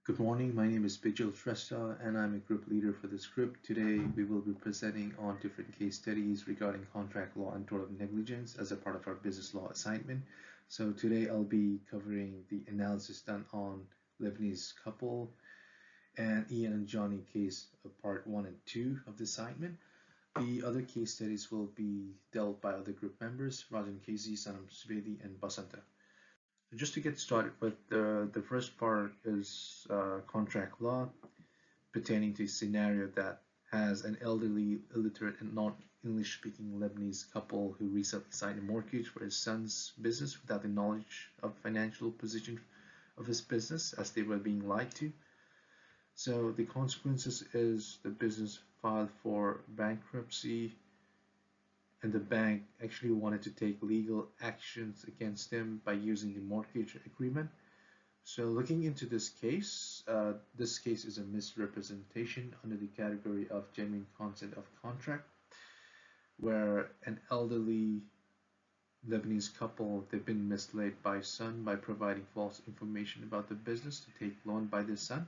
Good morning, my name is Bijal Shrestha and I'm a group leader for this group. Today we will be presenting on different case studies regarding contract law and tort of negligence as a part of our business law assignment. So today I'll be covering the analysis done on Lebanese couple and Ian and Johnny case of part 1 and 2 of the assignment. The other case studies will be dealt by other group members, Rajan Casey, Sanam Subedi, and Basanta. Just to get started with the first part is contract law pertaining to a scenario that has an elderly, illiterate, and non-English speaking Lebanese couple who recently signed a mortgage for his son's business without the knowledge of financial position of his business as they were being lied to. So the consequences is the business filed for bankruptcy and the bank actually wanted to take legal actions against him by using the mortgage agreement. So looking into this case is a misrepresentation under the category of genuine consent of contract, where an elderly Lebanese couple, they've been misled by son by providing false information about the business to take loan by the son.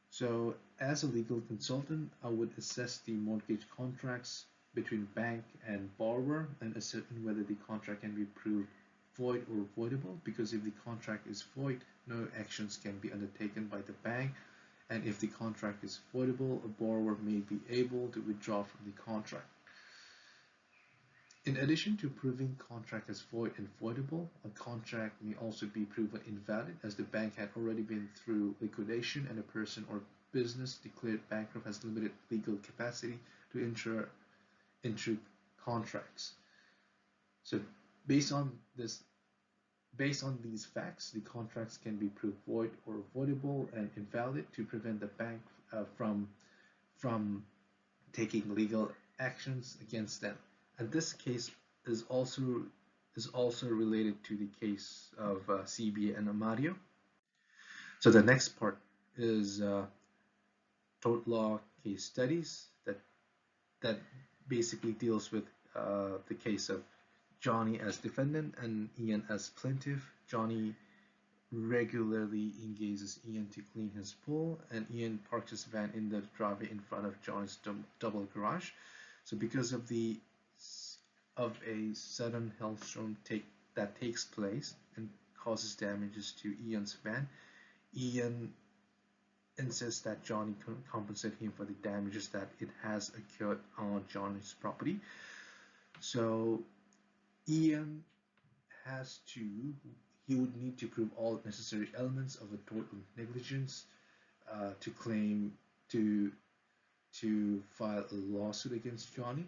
So as a legal consultant, I would assess the mortgage contracts between bank and borrower and ascertain whether the contract can be proved void or voidable, because if the contract is void, no actions can be undertaken by the bank, and if the contract is voidable, a borrower may be able to withdraw from the contract. In addition to proving contract as void and voidable, a contract may also be proven invalid as the bank had already been through liquidation and a person or business declared bankrupt has limited legal capacity to enter into contracts. So based on this, based on these facts, the contracts can be proved void or voidable and invalid to prevent the bank from taking legal actions against them. And this case is also related to the case of CBA and Amadio. So the next part is tort law case studies that basically deals with the case of Johnny as defendant and Ian as plaintiff. Johnny regularly engages Ian to clean his pool, and Ian parks his van in the driveway in front of Johnny's double garage. So because of a sudden hailstorm that takes place and causes damages to Ian's van, Ian insists that Johnny compensate him for the damages that it has occurred on Johnny's property. So Ian he would need to prove all necessary elements of a tort of negligence to claim to file a lawsuit against Johnny,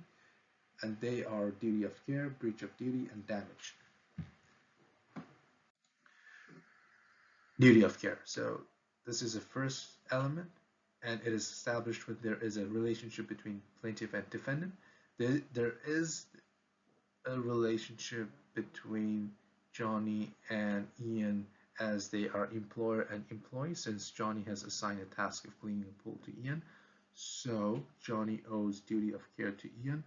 and they are duty of care, breach of duty, and damage. Duty of care. So this is the first element, and it is established when there is a relationship between plaintiff and defendant. There is a relationship between Johnny and Ian as they are employer and employee, since Johnny has assigned a task of cleaning a pool to Ian. So Johnny owes duty of care to Ian.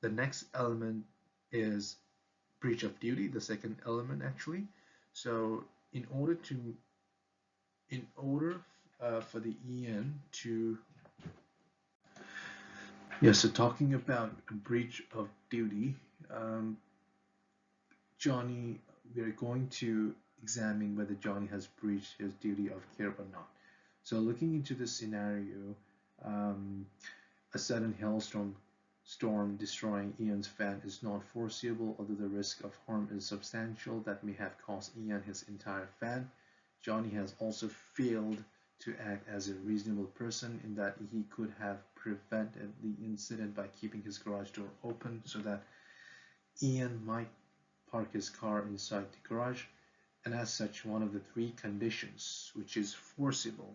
The next element is breach of duty, the second element actually. So in order for the Ian to so talking about a breach of duty, Johnny, we're going to examine whether Johnny has breached his duty of care or not. So looking into this scenario, a sudden storm destroying Ian's van is not foreseeable, although the risk of harm is substantial that may have cost Ian his entire van. Johnny has also failed to act as a reasonable person in that he could have prevented the incident by keeping his garage door open so that Ian might park his car inside the garage, and as such one of the three conditions, which is forcible,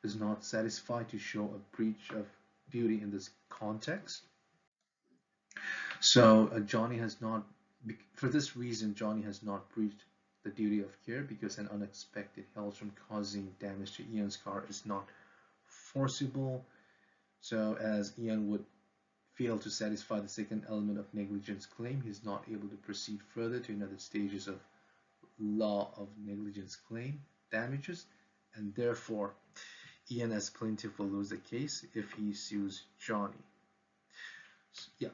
is not satisfied to show a breach of duty in this context. So for this reason, Johnny has not breached the duty of care because an unexpected hailstorm causing damage to Ian's car is not forcible. So as Ian would fail to satisfy the second element of negligence claim, he is not able to proceed further to another stages of law of negligence claim damages, and therefore Ian as plaintiff will lose the case if he sues Johnny. Yeah,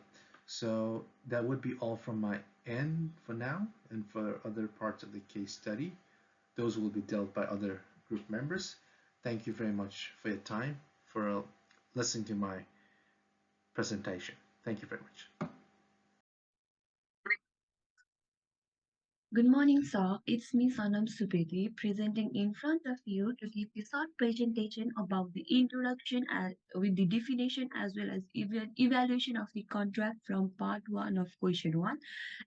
so that would be all from my end for now, and for other parts of the case study, those will be dealt by other group members. Thank you very much for your time, for listening to my presentation. Thank you very much. Good morning, sir. It's me, Sanam Subedi, presenting in front of you to give a short presentation about the introduction with the definition as well as evaluation of the contract from part 1 of question 1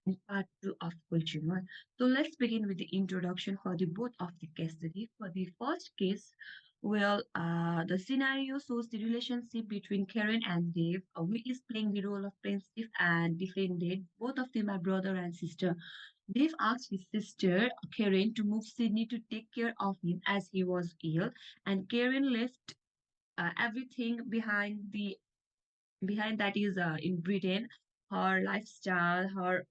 and part 2 of question 1. So let's begin with the introduction for the both of the case study. For the first case, well, the scenario shows the relationship between Karen and Dave, who is playing the role of plaintiff and defendant. Both of them are brother and sister. Dave asked his sister, Karen, to move Sydney to take care of him as he was ill, and Karen left everything behind that is in Britain, her lifestyle, her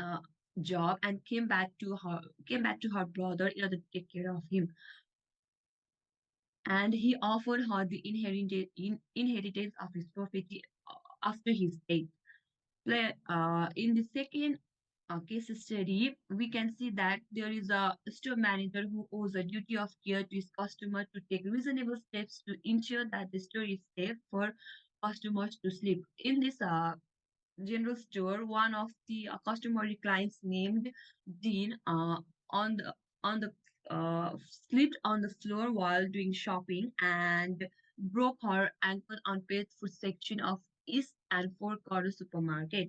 uh, job, and came back to her brother in order to take care of him. And he offered her the inheritance of his property after his death. In the second case study, we can see that there is a store manager who owes a duty of care to his customer to take reasonable steps to ensure that the store is safe for customers to sleep. In this general store, one of the customer clients named Dean on the on the slipped on the floor while doing shopping and broke her ankle on pet food section of East and Four Corner supermarket.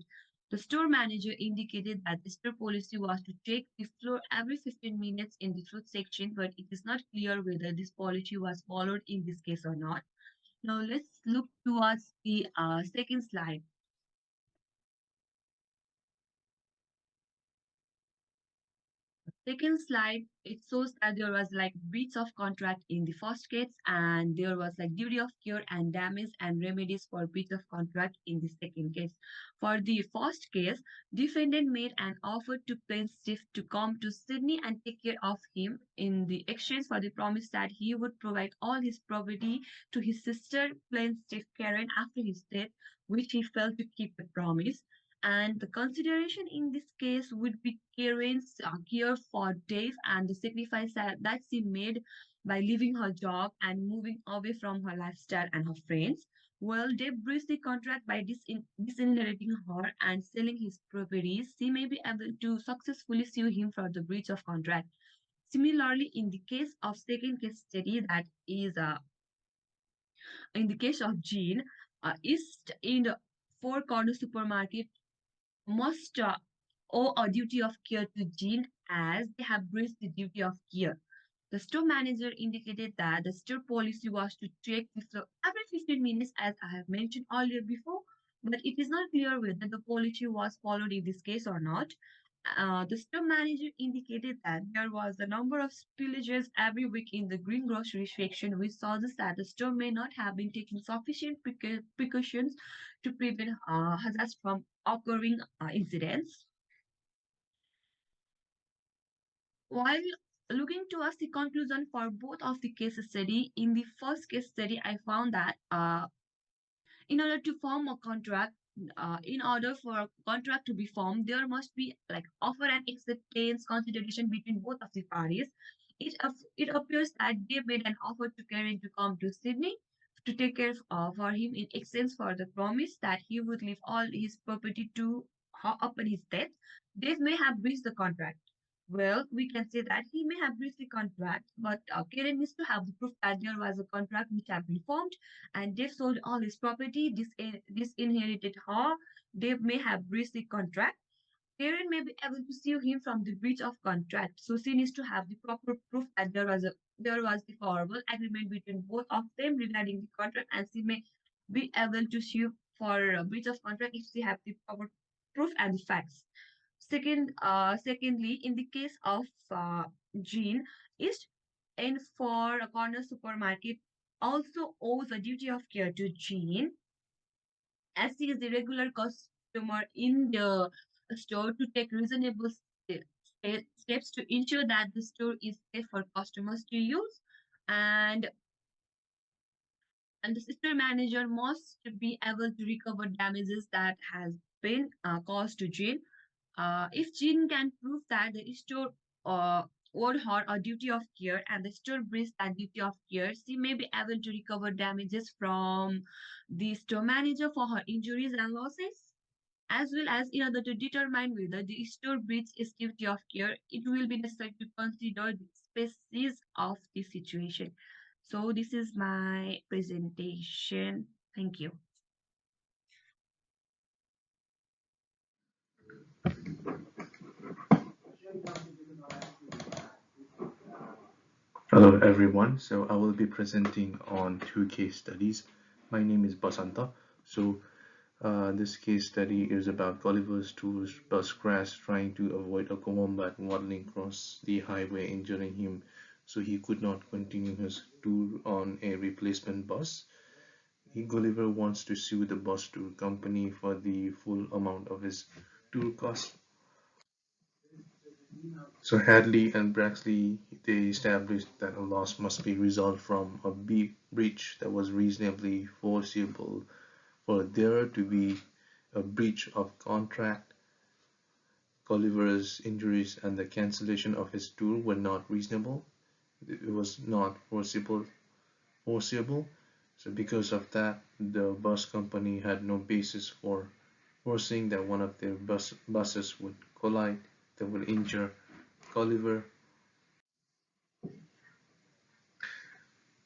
The store manager indicated that the store policy was to check the floor every 15 minutes in the fruit section, but it is not clear whether this policy was followed in this case or not. Now let's look towards the second slide. Second slide, it shows that there was like breach of contract in the first case, and there was like duty of care and damage and remedies for breach of contract in the second case. For the first case, defendant made an offer to plaintiff to come to Sydney and take care of him in the exchange for the promise that he would provide all his property to his sister plaintiff Karen after his death, which he failed to keep the promise. And the consideration in this case would be Karen's care for Dave and the sacrifice that she made by leaving her job and moving away from her lifestyle and her friends. Well, Dave breached the contract by disinheriting her and selling his properties. She may be able to successfully sue him for the breach of contract. Similarly, in the case of second case study, that is in the case of Jean, East in the Four Corner supermarket must owe a duty of care to Jean as they have breached the duty of care. The store manager indicated that the store policy was to check the floor every 15 minutes, as I have mentioned earlier before, but it is not clear whether the policy was followed in this case or not. The store manager indicated that there was a number of spillages every week in the greengrocery section, which suggests that the store may not have been taking sufficient precautions to prevent hazards from occurring incidents. While looking towards the conclusion for both of the case study, in the first case study, I found that in order to form a contract, in order for a contract to be formed, there must be like offer and acceptance consideration between both of the parties. It appears that they made an offer to Karen to come to Sydney to take care for him in exchange for the promise that he would leave all his property to her upon his death. They may have breached the contract. Well, we can say that he may have breached the contract, but Karen needs to have the proof that there was a contract which had been formed and Dave sold all his property, disinherited her. Dave may have breached the contract. Karen may be able to sue him from the breach of contract. So she needs to have the proper proof that there was the formal agreement between both of them regarding the contract, and she may be able to sue for a breach of contract if she have the proper proof and the facts. Secondly, in the case of Jean, East End for a corner supermarket also owes a duty of care to Jean, as he is the regular customer in the store to take reasonable steps to ensure that the store is safe for customers to use, and the store manager must be able to recover damages that has been caused to Jane. If Jean can prove that the store uh, owed her a duty of care and the store breached that duty of care, she may be able to recover damages from the store manager for her injuries and losses, as well as in order to determine whether the store breached its duty of care, it will be necessary to consider the species of the situation. So this is my presentation. Thank you. Hello everyone. So I will be presenting on two case studies. My name is Basanta. So this case study is about Gulliver's Tour's bus crash trying to avoid a combat waddling across the highway injuring him, so he could not continue his tour on a replacement bus. Gulliver wants to sue the bus tour company for the full amount of his tour costs. So Hadley and Braxley they established that a loss must be resolved from a breach that was reasonably foreseeable. For there to be a breach of contract, Gulliver's injuries and the cancellation of his tour were not reasonable. It was not foreseeable. So because of that, the bus company had no basis for foreseeing that one of their buses would collide that would injure Gulliver.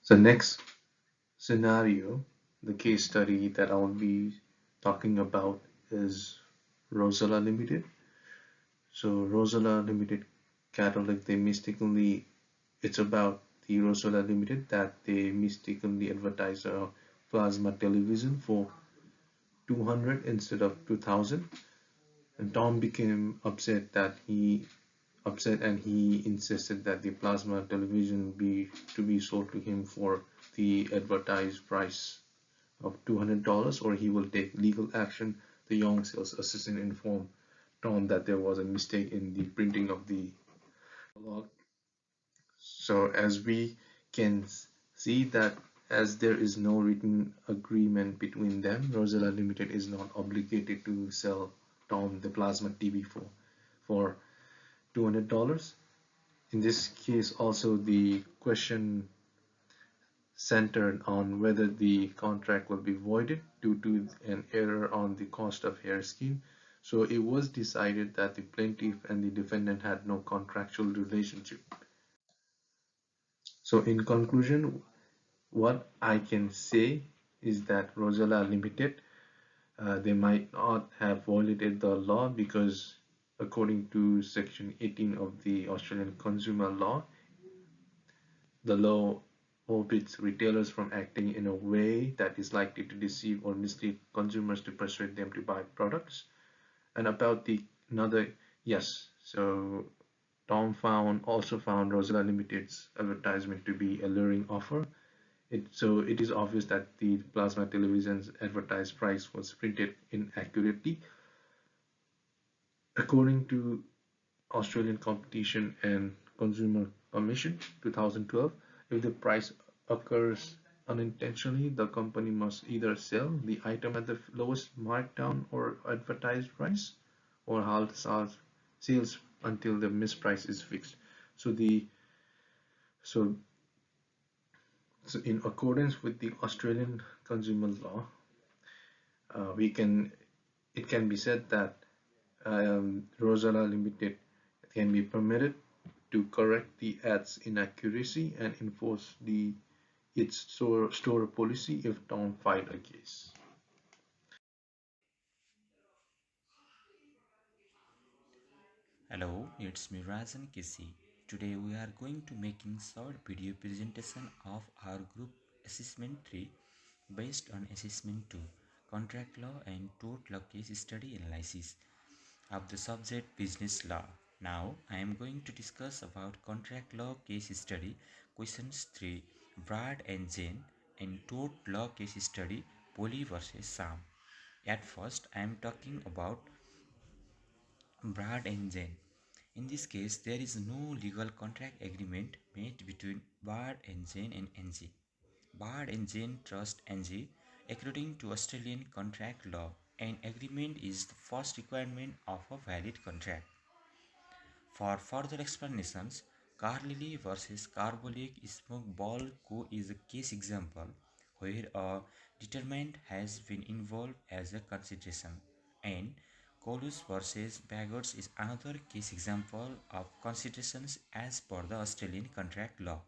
So next scenario, the case study that I'll be talking about is Rosella Limited. So Rosella Limited Catholic, they mistakenly, it's about the Rosella Limited that they mistakenly advertise a plasma television for 200 instead of 2000, and Tom became upset and he insisted that the plasma television be to be sold to him for the advertised price of $200 or he will take legal action. The young sales assistant informed Tom that there was a mistake in the printing of the log. So as we can see that as there is no written agreement between them, Rosella Limited is not obligated to sell Tom the plasma TV for $200. In this case also the question centered on whether the contract will be voided due to an error on the cost of hair skin. So it was decided that the plaintiff and the defendant had no contractual relationship. So in conclusion, what I can say is that Rosella Limited, they might not have violated the law because according to section 18 of the Australian Consumer Law, the law forbids retailers from acting in a way that is likely to deceive or mislead consumers to persuade them to buy products. And about the another, yes, so Tom also found Rosella Limited's advertisement to be a luring offer. So it is obvious that the plasma television's advertised price was printed inaccurately. According to Australian Competition and Consumer Commission 2012, if the price occurs unintentionally, the company must either sell the item at the lowest markdown or advertised price or halt sales until the misprice is fixed. So the so, so in accordance with the Australian consumer law, we can it can be said that Rosella Limited can be permitted to correct the ad's inaccuracy and enforce its store policy if Tom filed a case. Hello, it's me Rajan Kisi. Today we are going to making short video presentation of our group assessment 3 based on assessment 2 contract law and tort law case study analysis of the subject business law. Now I am going to discuss about contract law case study questions 3 Brad and Jane and tort law case study Polly versus Sam. At first I am talking about Brad and Jane. In this case, there is no legal contract agreement made between Bard and Jane and NG. Bard and Jane trust NG. According to Australian contract law, an agreement is the first requirement of a valid contract. For further explanations, Carlyle versus Carbolic Smoke Ball Co. is a case example where a determinant has been involved as a consideration, and Colus versus Baggers is another case example of considerations as per the Australian contract law.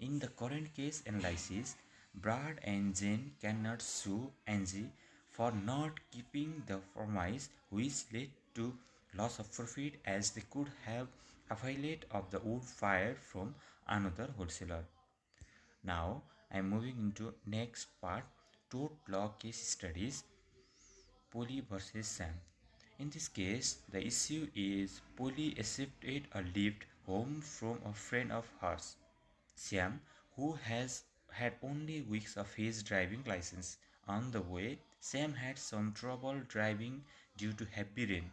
In the current case analysis, Brad and Jane cannot sue Angie for not keeping the promise, which led to loss of profit as they could have availed of the wood fire from another wholesaler. Now I am moving into next part, tort law case studies, Polly versus Sam. In this case, the issue is Polly accepted a lift home from a friend of hers, Sam, who has had only weeks of his driving license. On the way, Sam had some trouble driving due to heavy rain.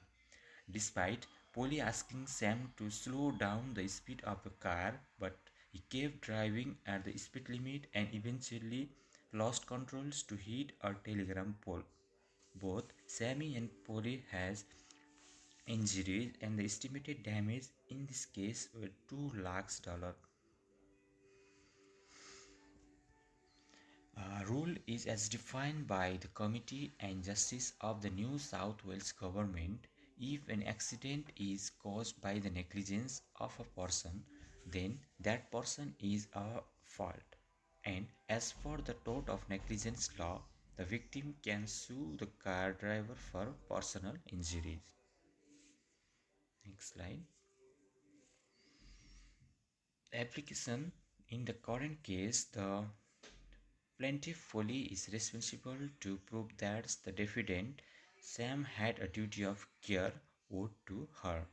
Despite Polly asking Sam to slow down the speed of the car, but he kept driving at the speed limit and eventually lost controls to hit a telegram pole. Both Sammy and Polly has injuries and the estimated damage in this case were 2 lakhs dollar. Rule is as defined by the Committee and Justice of the New South Wales Government. If an accident is caused by the negligence of a person, then that person is at fault. And as per the tort of negligence law, the victim can sue the car driver for personal injuries. Next slide. Application. In the current case, the plaintiff Foley is responsible to prove that the defendant Sam had a duty of care owed to her.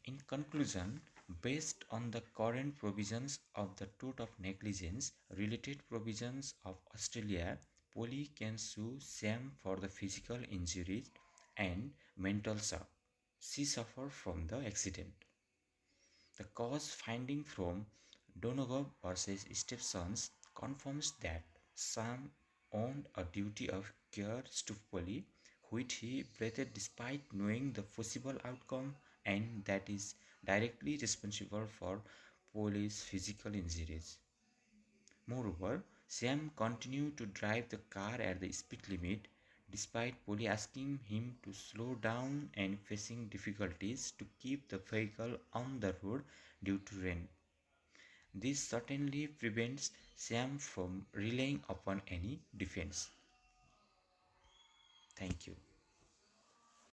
In conclusion, based on the current provisions of the tort of negligence, related provisions of Australia, Polly can sue Sam for the physical injuries and mental shock she suffered from the accident. The cause finding from Donegal versus Stephenson confirms that Sam owned a duty of care to Polly, which he breathed despite knowing the possible outcome, and that is directly responsible for Polly's physical injuries. Moreover, Sam continued to drive the car at the speed limit despite Polly asking him to slow down and facing difficulties to keep the vehicle on the road due to rain. This certainly prevents Sam from relying upon any defense. Thank you.